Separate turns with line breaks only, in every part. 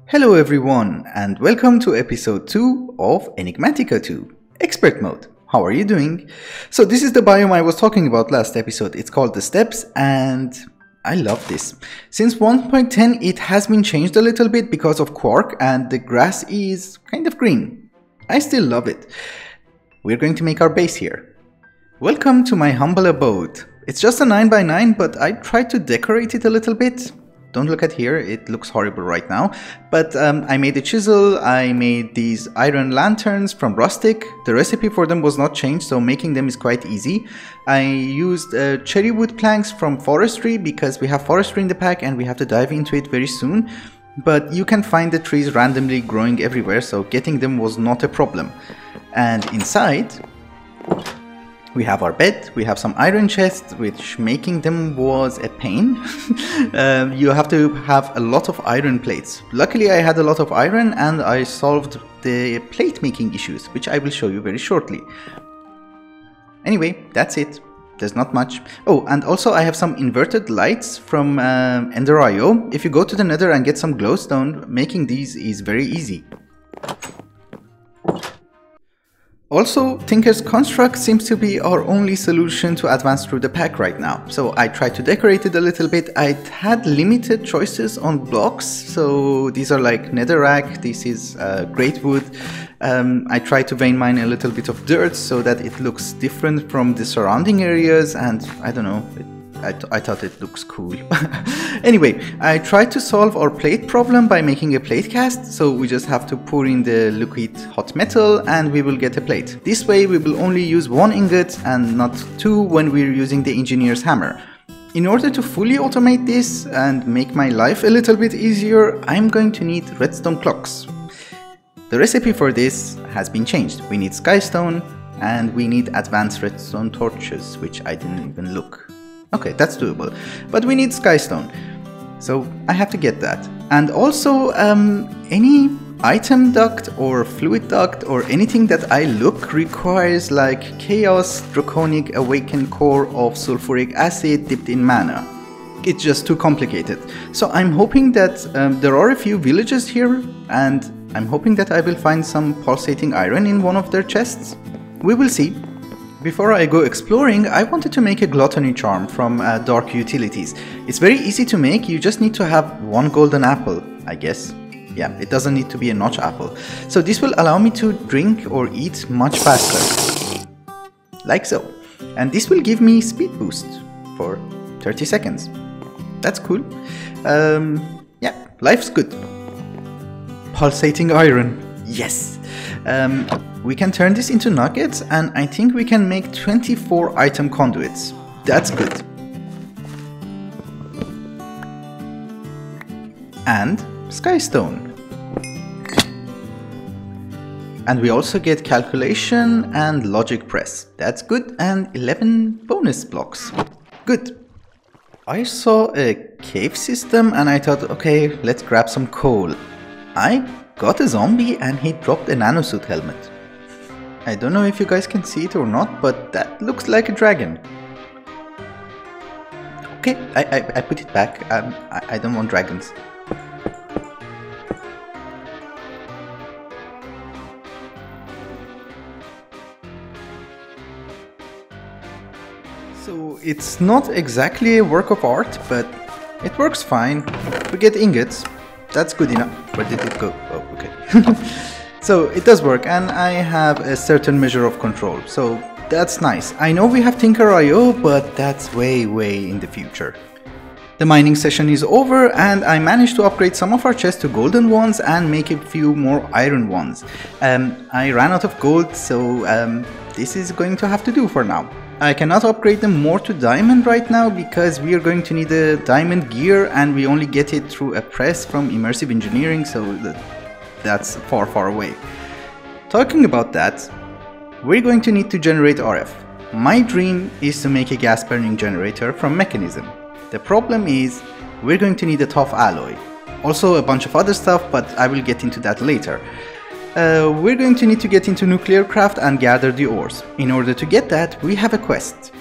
Hello everyone, and welcome to episode 2 of Enigmatica 2, Expert Mode. How are you doing? So this is the biome I was talking about last episode. It's called The Steppes, and I love this. Since 1.10 it has been changed a little bit because of Quark, and the grass is kind of green. I still love it. We're going to make our base here. Welcome to my humble abode. It's just a 9x9, but I tried to decorate it a little bit. Don't look at here, it looks horrible right now. But I made a chisel, I made these iron lanterns from rustic. The recipe for them was not changed, so making them is quite easy. I used cherry wood planks from forestry because we have forestry in the pack and we have to dive into it very soon. But you can find the trees randomly growing everywhere, so getting them was not a problem. And inside we have our bed, we have some iron chests, which making them was a pain. You have to have a lot of iron plates. Luckily I had a lot of iron and I solved the plate making issues, which I will show you very shortly. Anyway, that's it. There's not much. Oh, and also I have some inverted lights from Ender.io. If you go to the Nether and get some glowstone, making these is very easy. Also, Tinker's Construct seems to be our only solution to advance through the pack right now. So I tried to decorate it a little bit. I had limited choices on blocks. So these are like netherrack, this is great wood. I tried to vein mine a little bit of dirt so that it looks different from the surrounding areas, and I don't know, I thought it looks cool. Anyway, I tried to solve our plate problem by making a plate cast, so we just have to pour in the liquid hot metal and we will get a plate. This way we will only use one ingot and not two when we're using the engineer's hammer. In order to fully automate this and make my life a little bit easier, I'm going to need redstone clocks. The recipe for this has been changed. We need skystone and we need advanced redstone torches, which I didn't even look. Okay, that's doable, but we need skystone, so I have to get that. And also any item duct or fluid duct or anything that I look requires like chaos draconic awakened core of sulfuric acid dipped in mana. It's just too complicated. So I'm hoping that there are a few villages here, and I'm hoping that I will find some pulsating iron in one of their chests. We will see. Before I go exploring, I wanted to make a Gluttony charm from Dark Utilities. It's very easy to make, you just need to have one golden apple, I guess. Yeah, it doesn't need to be a notch apple. So this will allow me to drink or eat much faster. Like so. And this will give me speed boost for 30 seconds. That's cool. Yeah, life's good. Pulsating iron. Yes. We can turn this into nuggets, and I think we can make 24 item conduits. That's good. And skystone. And we also get calculation and logic press. That's good, and 11 bonus blocks. Good. I saw a cave system and I thought, okay, let's grab some coal. I got a zombie and he dropped a nanosuit helmet. I don't know if you guys can see it or not, but that looks like a dragon. Okay, I put it back. I don't want dragons. So it's not exactly a work of art, but it works fine. We get ingots. That's good enough. Where did it go? Oh, okay. So it does work, and I have a certain measure of control, so that's nice. I know we have Tinker.io, but that's way in the future. The mining session is over, and I managed to upgrade some of our chests to golden ones and make a few more iron ones. I ran out of gold, so this is going to have to do for now. I cannot upgrade them more to diamond right now because we are going to need a diamond gear, and we only get it through a press from immersive engineering, so that's far away. Talking about that, we're going to need to generate RF. My dream is to make a gas burning generator from Mekanism. The problem is we're going to need a tough alloy. Also a bunch of other stuff, but I will get into that later. We're going to need to get into NuclearCraft and gather the ores. In order to get that, we have a quest.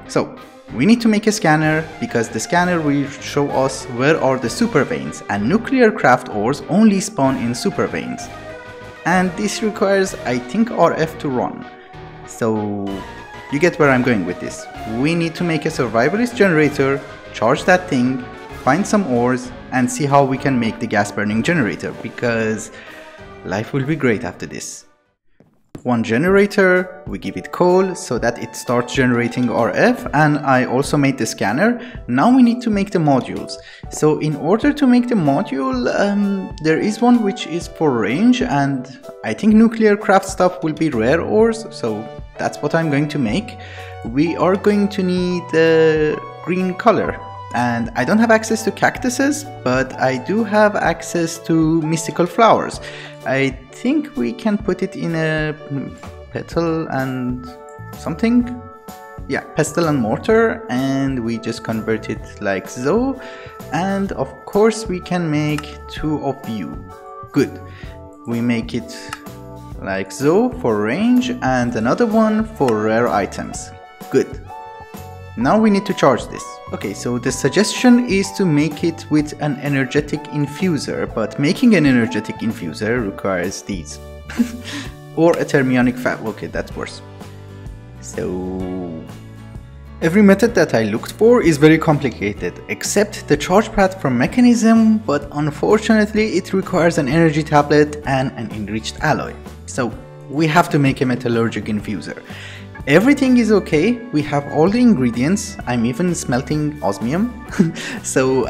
So, We need to make a scanner because the scanner will show us where are the super veins, and NuclearCraft ores only spawn in super veins. And this requires, I think, RF to run. So you get where I'm going with this. We need to make a survivalist generator, charge that thing, find some ores, and see how we can make the gas burning generator, because life will be great after this. One generator, we give it coal so that it starts generating RF, and I also made the scanner. Now we need to make the modules. So in order to make the module, there is one which is for range, and I think NuclearCraft stuff will be rare ores, so that's what I'm going to make. We are going to need the green color, and I don't have access to cactuses, but I do have access to mystical flowers. I think we can put it in a petal and something. Yeah, pestle and mortar, and we just convert it like so. And of course we can make two of you. Good. We make it like so for range, and another one for rare items. Good. Now we need to charge this. Okay, so the suggestion is to make it with an energetic infuser, but making an energetic infuser requires these. Or a thermionic fat. Okay, that's worse. So every method that I looked for is very complicated, except the charge pad from Mekanism, but unfortunately it requires an energy tablet and an enriched alloy. So we have to make a metallurgic infuser. Everything is okay, we have all the ingredients, I'm even smelting osmium. So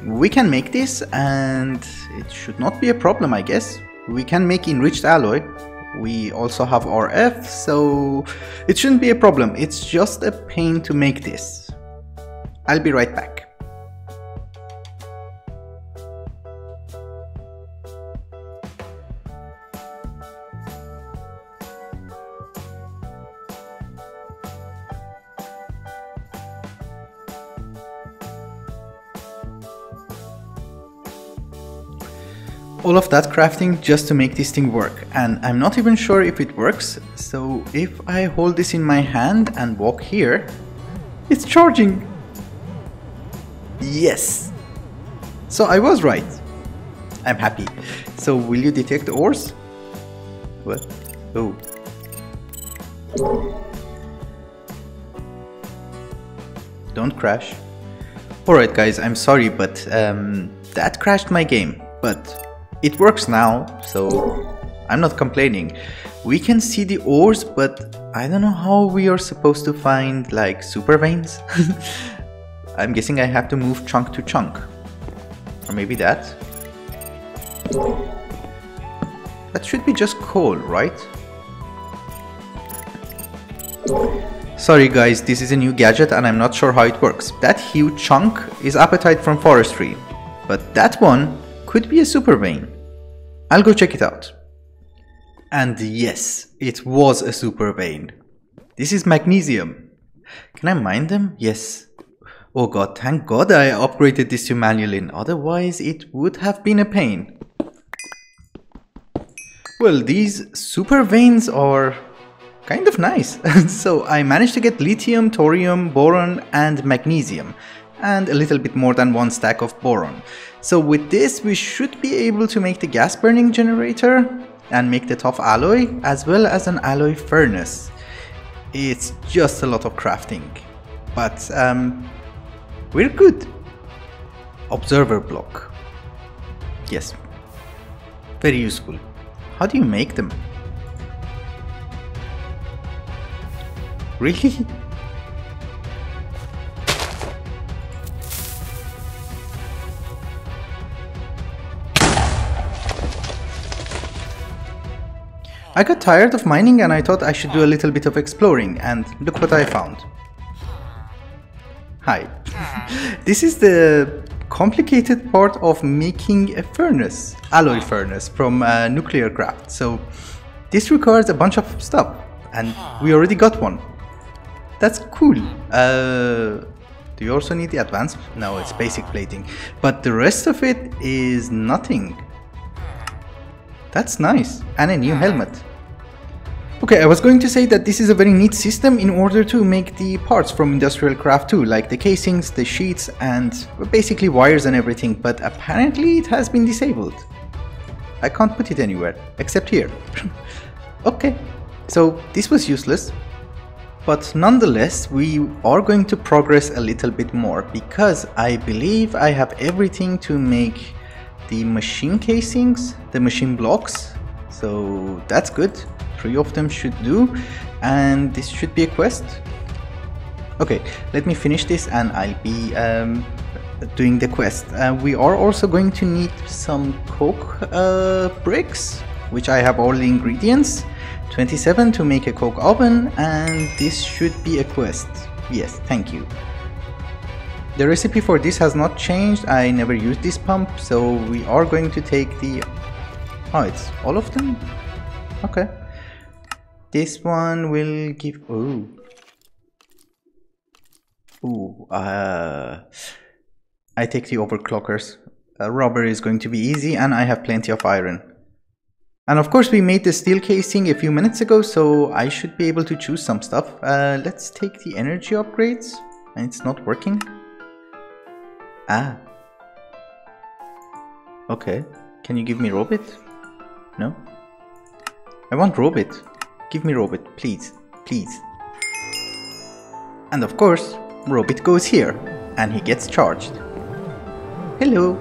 we can make this, and it should not be a problem, I guess. We can make enriched alloy. We also have RF, so it shouldn't be a problem. It's just a pain to make this. I'll be right back. All of that crafting just to make this thing work, and I'm not even sure if it works. So if I hold this in my hand and walk here, it's charging. Yes. So I was right. I'm happy. So will you detect ores? What? Oh. Don't crash. Alright guys, I'm sorry, but that crashed my game. But it works now, so I'm not complaining. We can see the ores, but I don't know how we are supposed to find like super veins. I'm guessing I have to move chunk to chunk. Or maybe that. That should be just coal, right? Sorry guys, this is a new gadget and I'm not sure how it works. That huge chunk is apatite from forestry, but that one could be a super vein. I'll go check it out. And yes, it was a super vein. This is magnesium. Can I mine them? Yes. Oh god, thank god I upgraded this to manual, otherwise it would have been a pain. Well, these super veins are kind of nice. So I managed to get lithium, thorium, boron and magnesium, and a little bit more than one stack of boron. So with this we should be able to make the gas burning generator and make the tough alloy, as well as an alloy furnace. It's just a lot of crafting, but we're good. Observer block. Yes, very useful. How do you make them? Really? I got tired of mining and I thought I should do a little bit of exploring, and look what I found. Hi. This is the complicated part of making a furnace, alloy furnace from NuclearCraft. So this requires a bunch of stuff and we already got one. That's cool. Do you also need the advanced? No, it's basic plating. But the rest of it is nothing. That's nice. And a new helmet. Okay, I was going to say that this is a very neat system in order to make the parts from NuclearCraft 2, like the casings, the sheets, and basically wires and everything, but apparently it has been disabled. I can't put it anywhere, except here. Okay, so this was useless, but nonetheless we are going to progress a little bit more, because I believe I have everything to make the machine casings, the machine blocks, so that's good. 3 of them should do, and this should be a quest. Okay, let me finish this and I'll be doing the quest. We are also going to need some coke bricks, which I have all the ingredients. 27 to make a coke oven, and this should be a quest. Yes, thank you. The recipe for this has not changed. I never used this pump, so we are going to take the... Oh, it's all of them? Okay. This one will give... Ooh. Ooh, I take the overclockers. Rubber is going to be easy, and I have plenty of iron. And of course we made the steel casing a few minutes ago, so I should be able to choose some stuff. Let's take the energy upgrades, and it's not working. Ah. Okay, can you give me Robit? No? I want Robit. Give me Robit, please, please. And of course, Robit goes here, and he gets charged. Hello.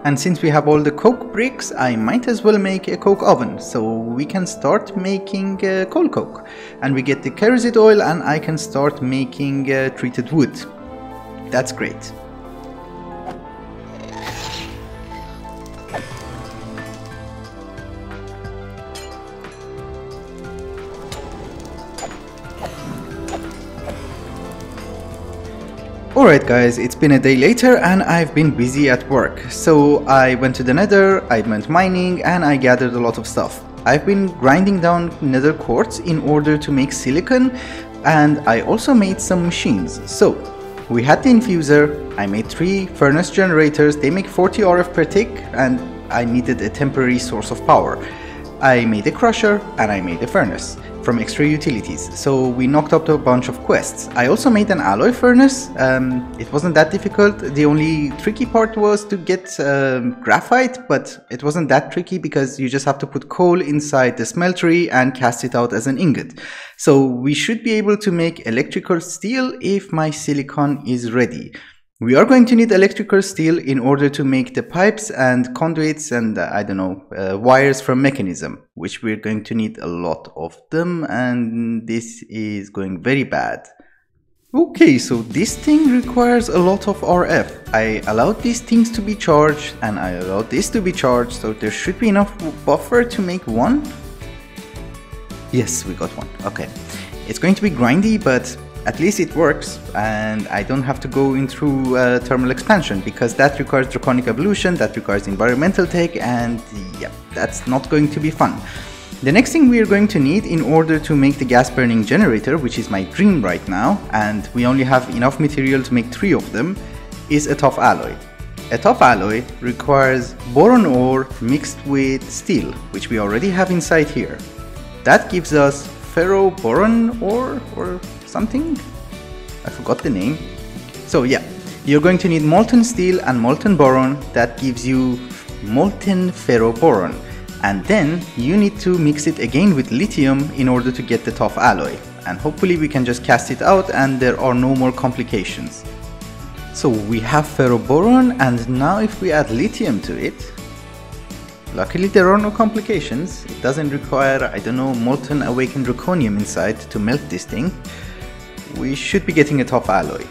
And since we have all the coke bricks, I might as well make a coke oven, so we can start making coal coke. And we get the kerosene oil, and I can start making treated wood. That's great. Alright guys, it's been a day later and I've been busy at work. So I went to the nether, I went mining, and I gathered a lot of stuff. I've been grinding down nether quartz in order to make silicon, and I also made some machines. So we had the infuser, I made 3 furnace generators, they make 40 RF per tick, and I needed a temporary source of power. I made a crusher and I made a furnace from extra utilities, so we knocked up a bunch of quests. I also made an alloy furnace. It wasn't that difficult. The only tricky part was to get graphite, but it wasn't that tricky because you just have to put coal inside the smeltery and cast it out as an ingot. So we should be able to make electrical steel if my silicon is ready. We are going to need electrical steel in order to make the pipes and conduits and I don't know, wires from Mekanism, which we're going to need a lot of them, and this is going very bad. Okay, so this thing requires a lot of RF. I allowed these things to be charged and I allowed this to be charged, so there should be enough buffer to make one. Yes, we got one. Okay, it's going to be grindy, but at least it works, and I don't have to go in through thermal expansion, because that requires draconic evolution, that requires environmental tech, and yeah, that's not going to be fun. The next thing we are going to need in order to make the gas burning generator, which is my dream right now, and we only have enough material to make 3 of them, is a tough alloy. A tough alloy requires boron ore mixed with steel, which we already have inside here. That gives us ferroboron ore or something? I forgot the name. So yeah, you're going to need molten steel and molten boron. That gives you molten ferroboron, and then you need to mix it again with lithium in order to get the tough alloy, and hopefully we can just cast it out and there are no more complications. So we have ferroboron, and now if we add lithium to it, luckily there are no complications. It doesn't require, I don't know, molten awakened draconium inside to melt this thing. We should be getting a tough alloy.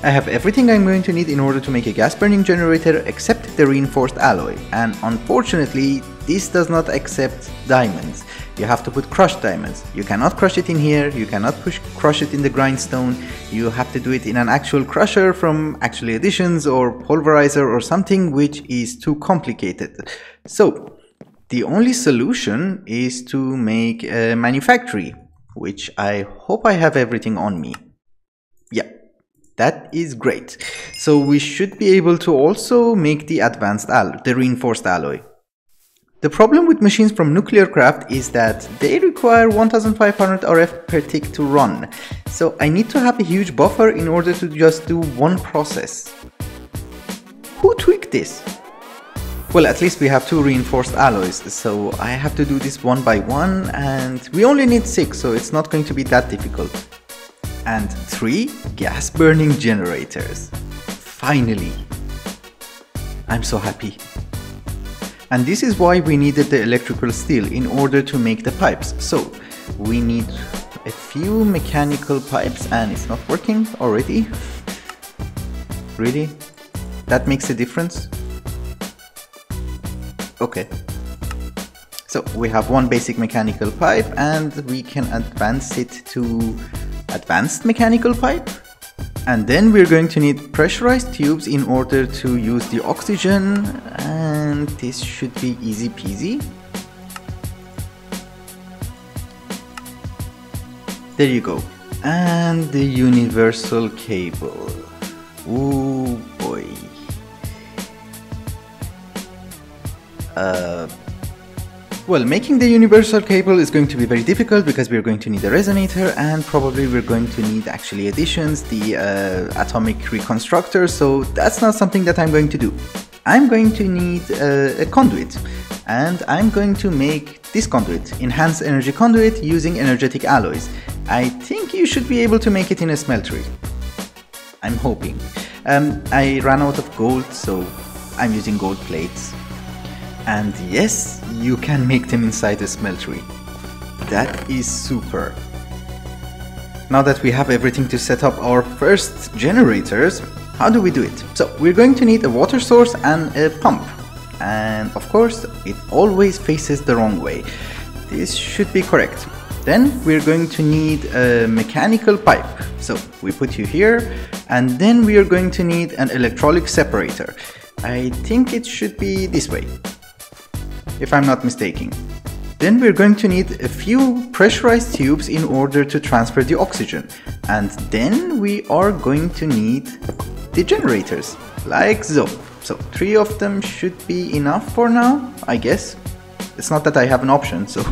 I have everything I'm going to need in order to make a gas burning generator except the reinforced alloy, and unfortunately this does not accept diamonds. You have to put crushed diamonds. You cannot crush it in here, you cannot crush it in the grindstone, you have to do it in an actual crusher from actual additions or pulverizer or something, which is too complicated. So the only solution is to make a manufactory, which I hope I have everything on me. Yeah. That is great. So we should be able to also make the reinforced alloy. The problem with machines from NuclearCraft is that they require 1500 RF per tick to run. So I need to have a huge buffer in order to just do one process. Who tweaked this? Well, at least we have 2 reinforced alloys, so I have to do this one by one, and we only need 6, so it's not going to be that difficult. And 3 gas burning generators. Finally! I'm so happy. And this is why we needed the electrical steel in order to make the pipes. So we need a few mechanical pipes, and it's not working already. Really? That makes a difference? Okay. So we have one basic mechanical pipe, and we can advance it to advanced mechanical pipe. And then we're going to need pressurized tubes in order to use the oxygen, and this should be easy peasy. There you go. And the universal cable. Ooh boy. Well, making the universal cable is going to be very difficult because we're going to need a resonator, and probably we're going to need actually additions, the atomic reconstructor, so that's not something that I'm going to do. I'm going to need a conduit, and I'm going to make this conduit, enhanced energy conduit, using energetic alloys. I think you should be able to make it in a smeltery. I'm hoping. I ran out of gold, so I'm using gold plates. And yes, you can make them inside a smeltery. That is super. Now that we have everything to set up our first generators, how do we do it? So we're going to need a water source and a pump. And of course, it always faces the wrong way. This should be correct. Then we're going to need a mechanical pipe. So we put you here, and then we are going to need an electrolytic separator. I think it should be this way, if I'm not mistaken. Then we're going to need a few pressurized tubes in order to transfer the oxygen. And then we are going to need the generators, like so. So 3 of them should be enough for now, I guess. It's not that I have an option, so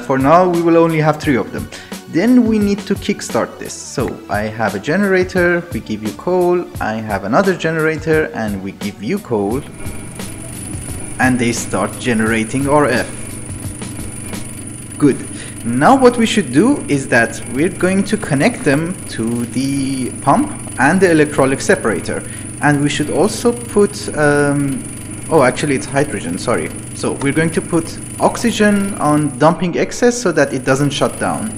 for now we will only have 3 of them. Then we need to kickstart this. So I have a generator, we give you coal, I have another generator, and we give you coal. And they start generating RF. Good. Now what we should do is that we're going to connect them to the pump and the electrolytic separator. And we should also put, oh actually it's hydrogen, sorry. So we're going to put oxygen on dumping excess so that it doesn't shut down.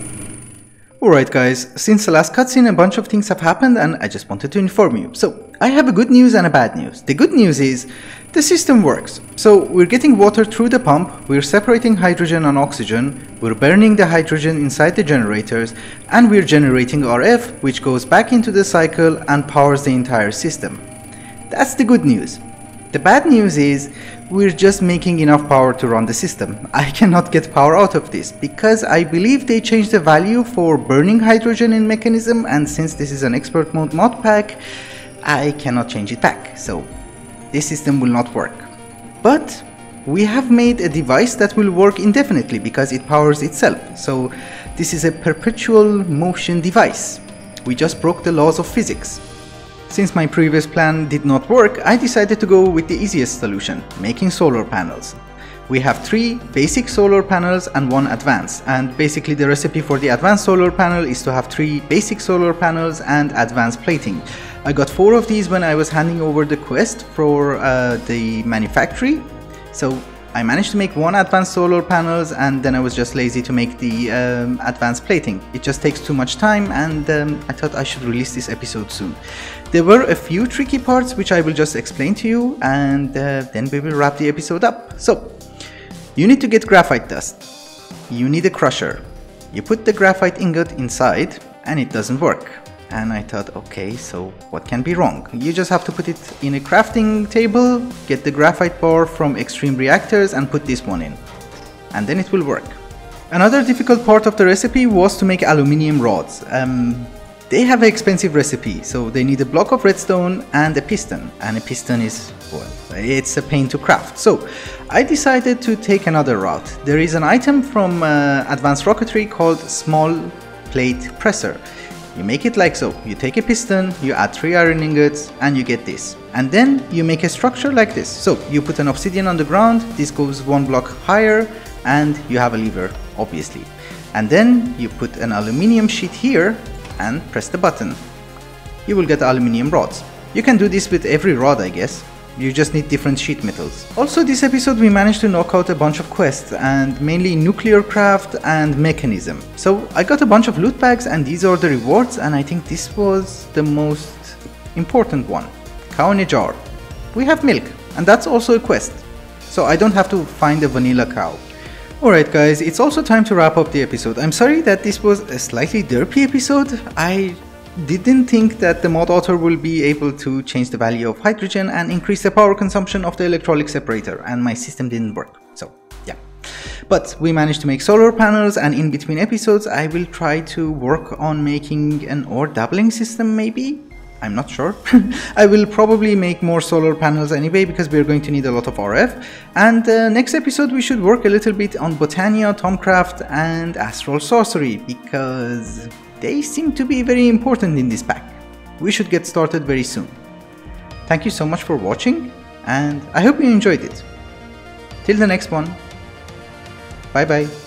Alright guys, since the last cutscene a bunch of things have happened and I just wanted to inform you. So I have a good news and a bad news. The good news is the system works. So we're getting water through the pump, we're separating hydrogen and oxygen, we're burning the hydrogen inside the generators, and we're generating RF, which goes back into the cycle and powers the entire system. That's the good news. The bad news is we're just making enough power to run the system. I cannot get power out of this because I believe they changed the value for burning hydrogen in Mekanism, and since this is an expert mode mod pack, I cannot change it back. So this system will not work. But we have made a device that will work indefinitely because it powers itself. So this is a perpetual motion device. We just broke the laws of physics. Since my previous plan did not work, I decided to go with the easiest solution, making solar panels. We have 3 basic solar panels and 1 advanced, and basically the recipe for the advanced solar panel is to have 3 basic solar panels and advanced plating. I got 4 of these when I was handing over the quest for the manufactory, so I managed to make 1 advanced solar panels, and then I was just lazy to make the advanced plating. It just takes too much time, and I thought I should release this episode soon. There were a few tricky parts which I will just explain to you, and then we will wrap the episode up. So, you need to get graphite dust. You need a crusher. You put the graphite ingot inside, and it doesn't work. And I thought, okay, so what can be wrong? You just have to put it in a crafting table, get the graphite bar from extreme reactors, and put this one in. And then it will work. Another difficult part of the recipe was to make aluminium rods. they have an expensive recipe, so they need a block of redstone and a piston, and a piston is, well, it's a pain to craft. So I decided to take another route. There is an item from advanced rocketry called small plate presser. You make it like so. You take a piston, you add 3 iron ingots, and you get this. And then you make a structure like this. So you put an obsidian on the ground, this goes 1 block higher, and you have a lever, obviously. And then you put an aluminium sheet here and press the button. You will get aluminium rods. You can do this with every rod, I guess. You just need different sheet metals. Also, this episode we managed to knock out a bunch of quests, and mainly NuclearCraft and Mekanism. So I got a bunch of loot bags, and these are the rewards, and I think this was the most important one. Cow in a jar. We have milk, and that's also a quest. So I don't have to find a vanilla cow. Alright guys, it's also time to wrap up the episode. I'm sorry that this was a slightly derpy episode. I didn't think that the mod author will be able to change the value of hydrogen and increase the power consumption of the electrolytic separator, and my system didn't work. So yeah, but we managed to make solar panels, and in between episodes I will try to work on making an ore doubling system, maybe? I'm not sure. I will probably make more solar panels anyway, because we're going to need a lot of RF. And next episode we should work a little bit on Botania, Tomcraft and Astral Sorcery, because they seem to be very important in this pack. We should get started very soon. Thank you so much for watching, and I hope you enjoyed it. Till the next one. Bye bye.